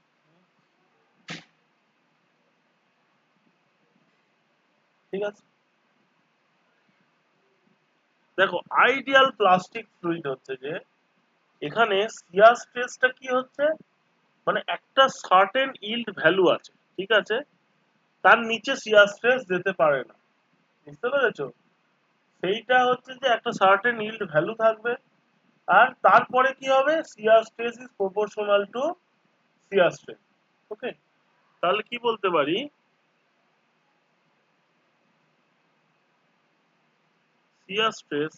ঠিক আছে, দেখো আইডিয়াল প্লাস্টিক ফ্লুইড হচ্ছে যে এখানে শিয়ার স্ট্রেসটা কি হচ্ছে, মানে একটা সার্টেন ইল্ড ভ্যালু আছে, ঠিক আছে, তার নিচে শিয়ার স্ট্রেস যেতে পারে না। বুঝতে পেরেছো? সেইটা হচ্ছে যে একটা সার্টেন ইল্ড ভ্যালু থাকবে, আর তারপরে কি হবে, shear stress is proportional to shear stress. Okay, তাহলে কি বলতে পারি, shear stress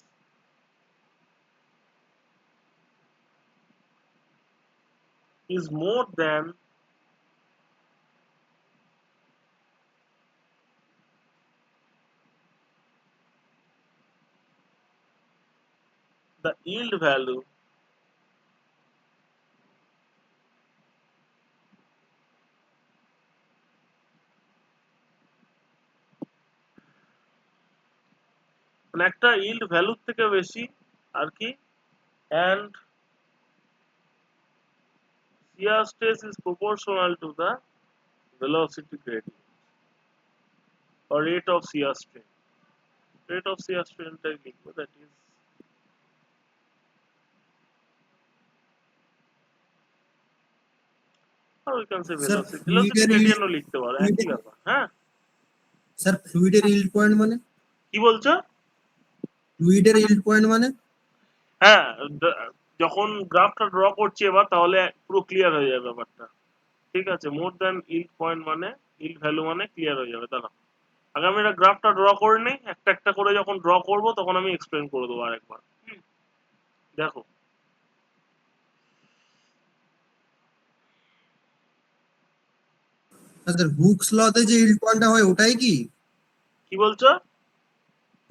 is more than the yield value মানে একটা yield ভ্যালু থেকে বেশি আর কি, and shear stress is proportional to the velocity gradient or rate of shear strain. Rate of shear strain টাই লিখবো, that is or we can say sir velocity, velocity ফ্লুইডের gradient ও লিখতে পারো, একই ব্যাপার। হ্যাঁ, স্যার ফ্লুইডের ইল্ড পয়েন্ট মানে? কি বলছো? ফ্লুইডের ইল্ড পয়েন্ট মানে? হ্যাঁ, যখন গ্রাফটা ড্র করছি এবার তাহলে পুরো ক্লিয়ার হয়ে যাবে ব্যাপারটা। ঠিক আছে, মোর দ্যান ইল্ড পয়েন্ট মানে ইল ভ্যালু মানে ক্লিয়ার হয়ে যাবে। দাঁড়া, আগে আমি এটা গ্রাফটা ড্র করে নিই, একটা একটা করে যখন ড্র করব তখন আমি এক্সপ্লেন করে দেবো আরেকবার। দেখো স্যার হুকস লতে যে ইল্ড পয়েন্টটা হয় ওটাই কি? কি বলছো?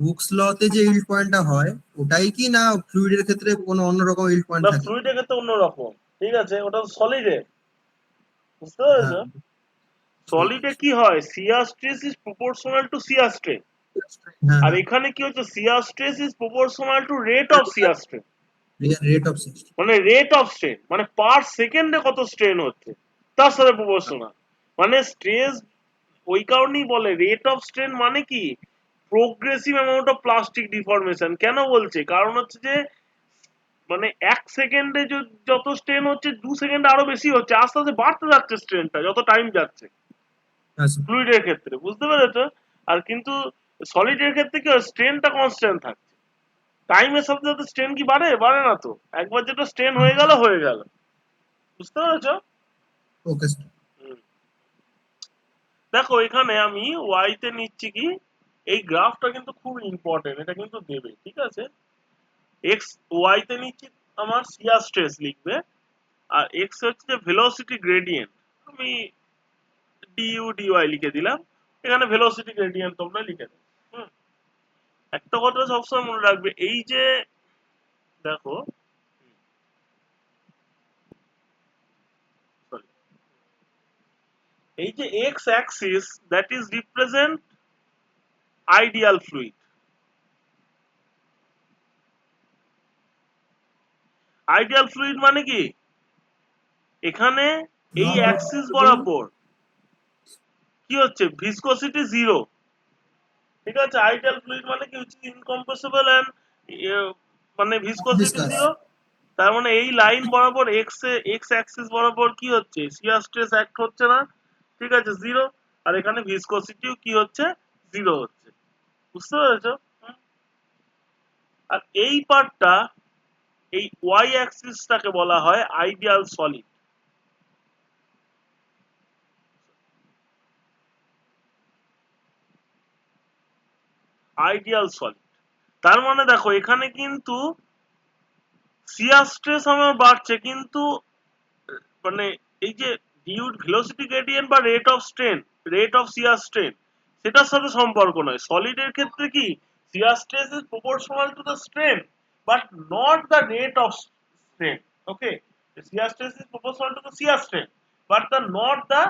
হুকস লতে যে ইল্ড পয়েন্টটা হয় ওটাই কি, না ফ্লুইডের ক্ষেত্রে কোনো অন্যরকম ইল্ড পয়েন্ট না, থাকে? ফ্লুইডের ক্ষেত্রে অন্যরকম। ঠিক আছে, ওটা সলিডে, বুঝতে পেরেছো? হ্যাঁ, সলিডে কি হয়, শিয়ার stress is proportional to shear strain. হ্যাঁ, আর হ্যাঁ, এখানে কি হচ্ছে, shear stress is proportional two rate of shear strain. Rate of system. মানে রেট অফ স্ট্রেন মানে পার সেকেন্ডে কত স্ট্রেন হচ্ছে তার সাথে প্রপোর্শনাল। মানে স্ট্রেস ওই কারণেই বলে রেট অফ স্ট্রেন মানে কি, progressive amount of plastic deformation. কেন বলছে, কারণ হচ্ছে যে মানে এক সেকেন্ডে যত স্ট্রেন হচ্ছে 2 সেকেন্ডে আরো বেশি হচ্ছে, আস্তে আস্তে বাড়তে যাচ্ছে স্ট্রেনটা যত টাইম যাচ্ছে হ্যাঁ স্যার। ফ্লুইডের ক্ষেত্রে, বুঝতে পেরেছো? আর কিন্তু সলিডের ক্ষেত্রে কি হয়, স্ট্রেনটা কনস্ট্যান্ট থাকছে। টাইমের সাথে সাথে স্ট্রেন কি বাড়ে? বাড়ে না তো। একবার যেটা স্ট্রেন হয়ে গেল হয়ে গেল, বুঝতে পেরেছো? Okay sir. হুম। দেখো এখানে আমি ওয়াই তে নিচ্ছি কি, এই গ্রাফটা কিন্তু খুব ইম্পর্টেন্ট, এটা কিন্তু দেবে, ঠিক আছে? এক্স ওয়াই তে নিচ্ছি আমার শিয়ার স্ট্রেস লিখবে, আর এক্স হচ্ছে যে ভেলোসিটি গ্রেডিয়েন্ট, আমি ডিইউ ডিওয়াই লিখে দিলাম। এখানে ভেলোসিটি গ্রেডিয়েন্ট তোমরা লিখে দেবে। হুম। একটা কথা সবসময় মনে রাখবে, এই যে দেখো, sorry, এই যে x Axis that is represent ideal fluid. Ideal fluid মানে কি, এখানে এই অ্যাক্সিস বরাবর কি হচ্ছে, ভিসকোসিটি জিরো। ঠিক আছে, আইডিয়াল ফ্লুইড মানে কি হচ্ছে, ইনকম্প্রেসিবল এন্ড মানে ভিসকোসিটি ডিসকাস। জিরো। তার মানে এই লাইন বরাবর এক্স অ্যাক্সিস বরাবর কি হচ্ছে, শিয়ার স্ট্রেস অ্যাক্ট হচ্ছে না, ঠিক আছে, জিরো। আর এখানে ভিসকোসিটিও কি হচ্ছে, জিরো হচ্ছে, বুঝতে পেরেছো? আর এই পার্টটা, এই ওয়াই অ্যাক্সিসটাকে বলা হয় আইডিয়াল সলিড। আইডিয়াল সলিড তার মানে দেখো এখানে কিন্তু শিয়ার স্ট্রেস আমার বাড়ছে, কিন্তু মানে এই যে ডিউড ভেলোসিটি গ্রেডিয়েন্ট বা rate of strain, rate of shear strain, সেটার সাথে সম্পর্ক নয়। সলিডের ক্ষেত্রে কি, শিয়ার stress is proportional to the strain but not the rate of strain. Okay, shear stress is proportional to the shear strain but the not the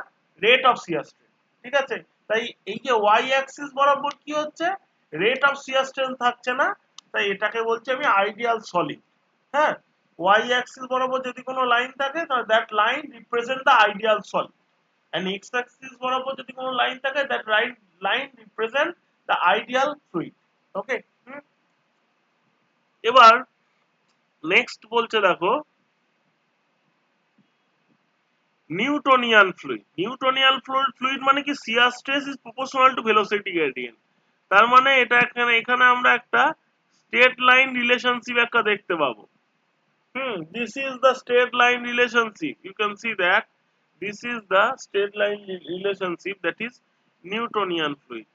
rate of shear strain. ঠিক আছে, তাই এই যে ওয়াই অ্যাক্সিস বরাবর কি হচ্ছে, রেট অফ শিয়ার স্ট্রেন থাকছে না, তাই এটাকে বলছি আমি আইডিয়াল সলিড। হ্যাঁ, ওয়াই অ্যাক্সিস বরাবর যদি কোনো লাইন থাকে তাহলে that line represent the ideal solid, and x axis বরাবর যদি কোনো লাইন থাকে that line represent the ideal fluid. Okay. এবার নেক্সট বলছে দেখো, নিউটোনিয়ান ফ্লুইড। নিউটোনিয়ান ফ্লুইড মানে কি, শিয়ার stress is proportional two velocity gradient. তার মানে এটা এখানে এখানে আমরা একটা স্ট্রেট লাইন রিলেশনশিপ একটা দেখতে পাবো। This is the straight line relationship. You can see that this is the straight line relationship, that is Newtonian fluid.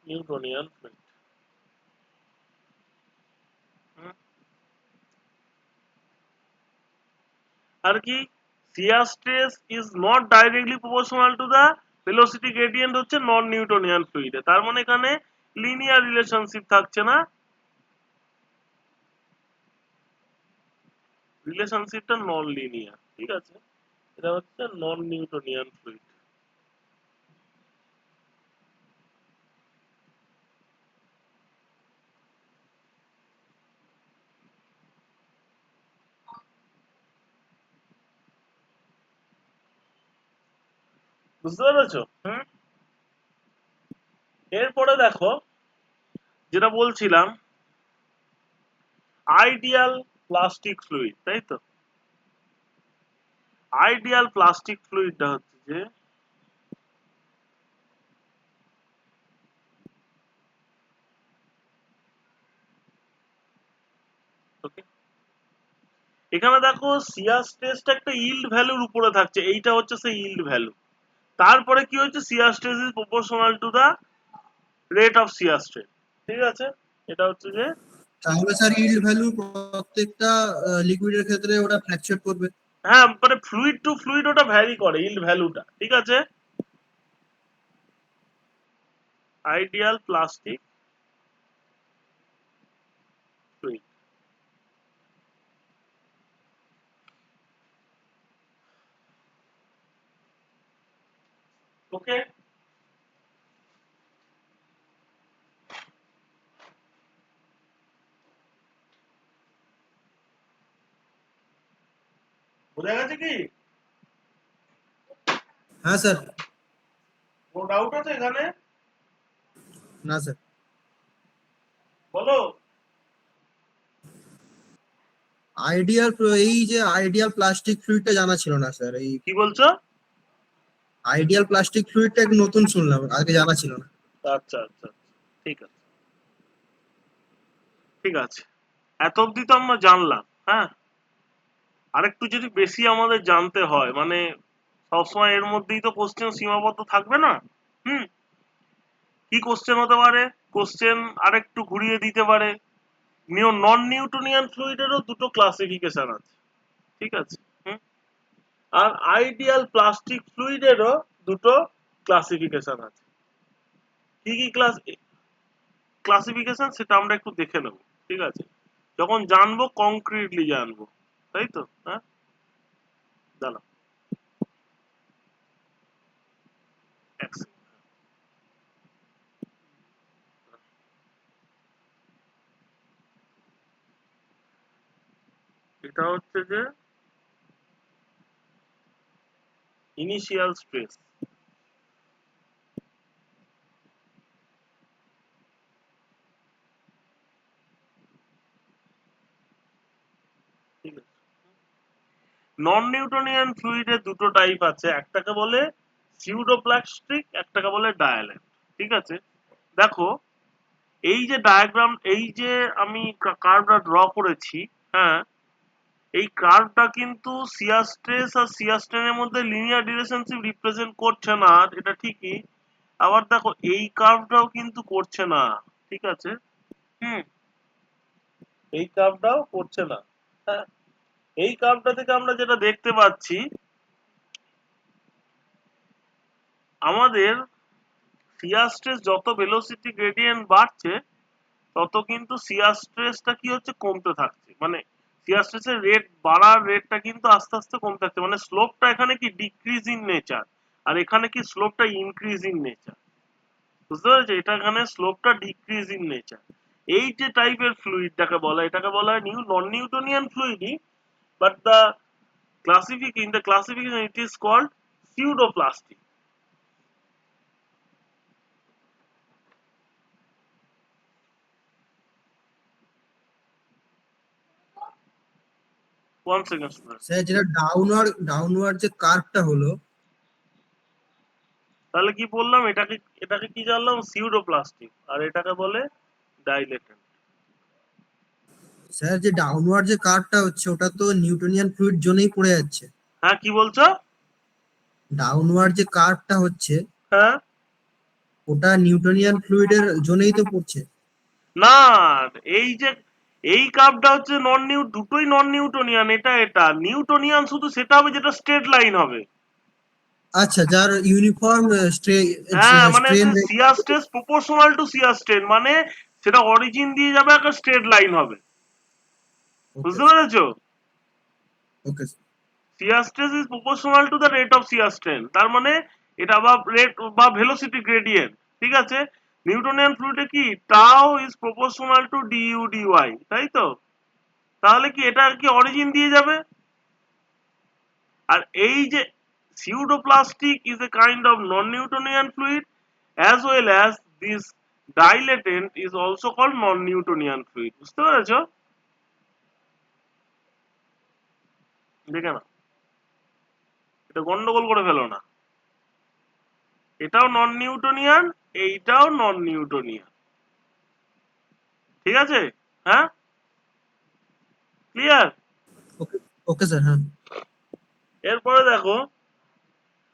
Newtonian fluid. হুম, আর কি, shear stress is not directly proportional to the velocity gradient হচ্ছে নন নিউটোনিয়ান ফ্লুইডে। তার মানে এখানে লিনিয়ার রিলেশনশিপ থাকছে না, রিলেশনশিপটা নন লিনিয়ার। ঠিক আছে, এটা হচ্ছে নন নিউটোনিয়ান ফ্লুইড। বুঝতে পেরেছো? এরপরে দেখো যেটা বলছিলাম, আইডিয়াল প্লাস্টিক ফ্লুইড, তাই তো? আইডিয়াল প্লাস্টিক ফ্লুইডটা হচ্ছে যে, ওকে, এখানে দেখো শিয়ার স্ট্রেসটা একটা ইল্ড ভ্যালুর উপরে থাকছে, এইটা হচ্ছে সেই ইল্ড ভ্যালু। তারপরে কি হচ্ছে, shear stress is proportional to the rate of shear stress. ঠিক আছে, এটা হচ্ছে যে তাহলে স্যার ইল্ড ভ্যালু প্রত্যেকটা লিকুইডের ক্ষেত্রে ওটা ফ্ল্যাকচুয়েট করবে। হ্যাঁ, মানে ফ্লুইড টু ফ্লুইড ওটা ভ্যারি করে ইল্ড ভ্যালুটা। ঠিক আছে, আইডিয়াল প্লাস্টিক ফ্লুইড। ওকে, বোঝা গেছে কি? হ্যাঁ স্যার। কোনো ডাউট আছে এখানে? না স্যার। বলো। আইডিয়াল, এই যে আইডিয়াল প্লাস্টিক ফ্লুইডটা জানা ছিল না স্যার। এই কি বলছো? আইডিয়াল প্লাস্টিক ফ্লুইডটা একটু নতুন শুনলাম, আগে জানা ছিল না। আচ্ছা আচ্ছা, ঠিক আছে ঠিক আছে, এত অবধি তো আমরা জানলাম। হ্যাঁ, আরেকটু যদি বেশি আমাদের জানতে হয়, মানে সবসময় এর মধ্যেই তো কোশ্চেন সীমাবদ্ধ থাকবে না। হুম, কি কোশ্চেন হতে পারে? কোশ্চেন আরেকটু ঘুরিয়ে দিতে পারে, নন নিউটনিয়ান ফ্লুইডেরও দুটো ক্লাসিফিকেশন আছে। ঠিক আছে, হুম, আর আইডিয়াল প্লাস্টিক ফ্লুইডেরও দুটো ক্লাসিফিকেশন আছে। কি কি ক্লাসিফিকেশন সেটা আমরা একটু দেখে নেব। ঠিক আছে, যখন জানবো কংক্রিটলি জানবো, তাই তো? হ্যাঁ, দাঁড়াও এক second। এটা হচ্ছে যে ইনিশিয়াল স্ট্রেস। ঠিক আছে, নন নিউটনিয়ান ফ্লুইডের দুটো টাইপ আছে, একটাকে বলে সিউডোপ্লাস্টিক, একটাকে বলে ডায়াল্যান্ড। ঠিক আছে, দেখো এই যে ডায়াগ্রাম, এই যে আমি কার্ভটা ড্র করেছি, হ্যাঁ, এই কার্ভটা কিন্তু শিয়ার স্ট্রেস আর শিয়ার স্ট্রেনের মধ্যে লিনিয়ার রিলেশনশিপ রিপ্রেজেন্ট করছে না, এটা ঠিকই। আবার দেখো এই কার্ভটাও কিন্তু করছে না। ঠিক আছে, হুম, এই কার্ভটাও করছে না। হ্যাঁ, এই কার্ভটা থেকে আমরা যেটা দেখতে পাচ্ছি, আমাদের শিয়ার স্ট্রেস যত ভেলোসিটি গ্রেডিয়েন্ট বাড়ছে, তত কিন্তু শিয়ার স্ট্রেসটা কি হচ্ছে, কমতে থাকছে। মানে শিয়ার স্ট্রেসের রেট বাড়ার রেটটা কিন্তু আস্তে আস্তে কমতে থাকছে, মানে স্লোপটা এখানে কি ডিক্রিজ ইন নেচার, আর এখানে কি স্লোপটা ইনক্রিজ ইন নেচার। বুঝতে পেরেছো? এটা এখানে স্লোপটা ডিক্রিজ ইন নেচার। এই যে টাইপের ফ্লুইডটাকে বলা, এটাকে বলা হয় নন নিউটনিয়ান ফ্লুইডই, but the classification it is called pseudoplastic. One second, student. Sir যেটা ডাউনওয়ার্ড যে কার্ভটা হলো, তাহলে কি বললাম, এটাকে এটাকে কি জানলাম, সিউডোপ্লাস্টিক, আর এটাকে বলে ডাইলেটেন্ট। স্যার যে ডাউনওয়ার্ড যে কার্ভটা হচ্ছে ওটা তো নিউটনিয়ান ফ্লুইড জোনেই পড়ে যাচ্ছে। হ্যাঁ, কি বলছো? ডাউনওয়ার্ড যে কার্ভটা হচ্ছে হ্যাঁ, ওটা নিউটনিয়ান ফ্লুইডের জোনেই তো পড়ছে। না, এই যে এই কার্ভটা হচ্ছে দুটোই নন নিউটনিয়ান, এটা এটা নিউটনিয়ান শুধু সেটা হবে যেটা স্ট্রেট লাইন হবে। আচ্ছা, যার ইউনিফর্ম হ্যাঁ, মানে strain. Shear stress proportional to shear strain, মানে সেটা অরিজিন দিয়ে যাবে, একটা স্ট্রেট লাইন হবে। ওকে বুঝতে পেরেছো? Okay. Shear stress is proportional to the rate of shear strain, তার মানে এটা বা রেট বা ভেলোসিটি গ্রেডিয়েন্ট। ঠিক আছে, নিউটনিয়ান ফ্লুইডে কি tau is proportional to DU DY, তাই তো? তাহলে কি এটা কি অরিজিন দিয়ে যাবে। আর এই যে pseudoplastic is a kind of non-Newtonian fluid, as well as this dilatant is also called non-Newtonian fluid. বুঝতে পেরেছো? দেখে না, এটা গন্ডগোল করে ফেলো না। এটাও নন নিউটনিয়ান, এইটাও নন নিউটনিয়ান। ঠিক আছে, হ্যাঁ, ক্লিয়ার? ওকে ওকে স্যার, হ্যাঁ। এরপরে দেখো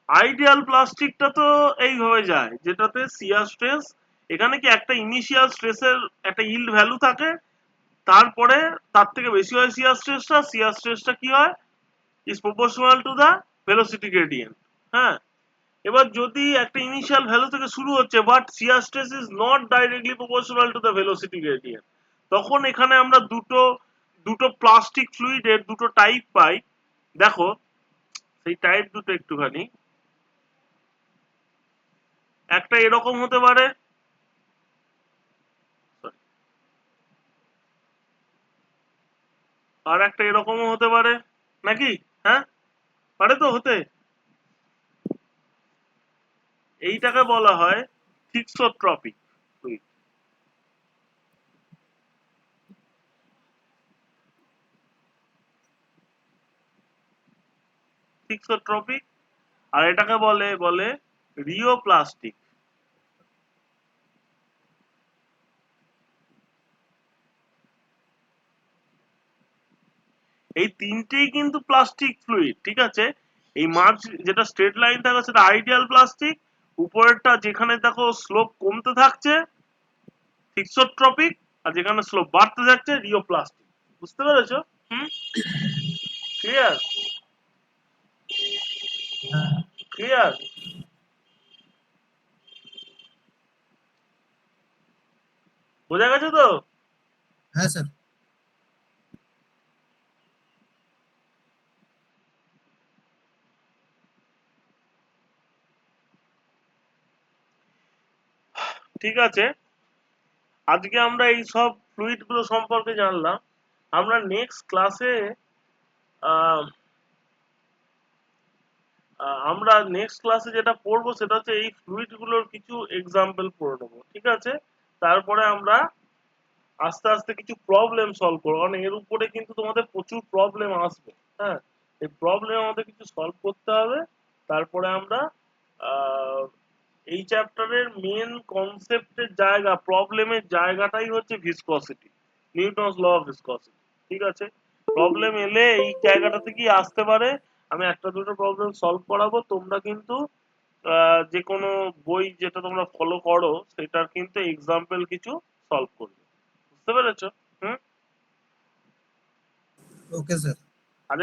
আইডিয়াল প্লাস্টিকটা তো এইভাবে যায়, যেটাতে শিয়ার স্ট্রেস, এখানে কি একটা ইনিশিয়াল স্ট্রেসের একটা ইল্ড ভ্যালু থাকে, তারপরে তার থেকে বেশি হয় শিয়ার স্ট্রেসটা কি হয়, is proportional to the velocity gradient. হ্যাঁ, এবার যদি একটা ইনিশিয়াল ভ্যালু থেকে শুরু হচ্ছে but shear stress is not directly proportional to the velocity gradient, তখন এখানে আমরা দুটো দুটো প্লাস্টিক ফ্লুইডের দুটো টাইপ পাই। দেখো সেই টাইপ দুটো একটুখানি, একটা এরকম হতে পারে, আর একটা এরকমও হতে পারে, নাকি? হ্যাঁ, পারে তো হতে। এইটাকে বলা হয় থিক্সোট্রপিক ফ্লুইড। থিক্সোট্রপিক, আর এটাকে বলে বলে রিওপ্লাস্টিক। এই তিনটেই কিন্তু প্লাস্টিক ফ্লুইড, ঠিক আছে? এই মাঝ যেটা স্ট্রেট লাইন থাকে সেটা আইডিয়াল প্লাস্টিক, উপরেরটা যেখানে দেখো স্লোপ কমতে থাকছে থিক্সোট্রপিক, আর যেখানে স্লোপ বাড়তে থাকছে রিওপ্লাস্টিক। বুঝতে পেরেছো? হুম, ক্লিয়ার? ক্লিয়ার? বোঝা গেছে তো? হ্যাঁ স্যার। ঠিক আছে, আজকে আমরা এই সব ফ্লুইড গুলো সম্পর্কে জানলাম। আমরা নেক্সট ক্লাসে আমরা নেক্সট ক্লাসে যেটা পড়বো সেটা হচ্ছে এই ফ্লুইড গুলোর কিছু এক্সাম্পল পড়ে নেবো, ঠিক আছে? তারপরে আমরা আস্তে আস্তে কিছু প্রবলেম সলভ করবো, কারণ এর উপরে কিন্তু তোমাদের প্রচুর প্রবলেম আসবে। হ্যাঁ, এই প্রবলেম আমাদের কিছু সলভ করতে হবে। তারপরে আমরা আহ, এই চ্যাপ্টারের মেন কনসেপ্টের জায়গা, প্রবলেমের জায়গাটাই হচ্ছে ভিসকসিটি, নিউটনস ল অফ ভিসকসিটি। ঠিক আছে, প্রবলেম এলে এই জায়গাটা থেকেই আসতে পারে। আমি একটা দুটো প্রবলেম সলভ করাবো, তোমরা কিন্তু যে কোনো বই যেটা তোমরা ফলো করো সেটার কিন্তু এক্সাম্পল কিছু সলভ করবে। বুঝতে পেরেছো? হুম। Okay sir.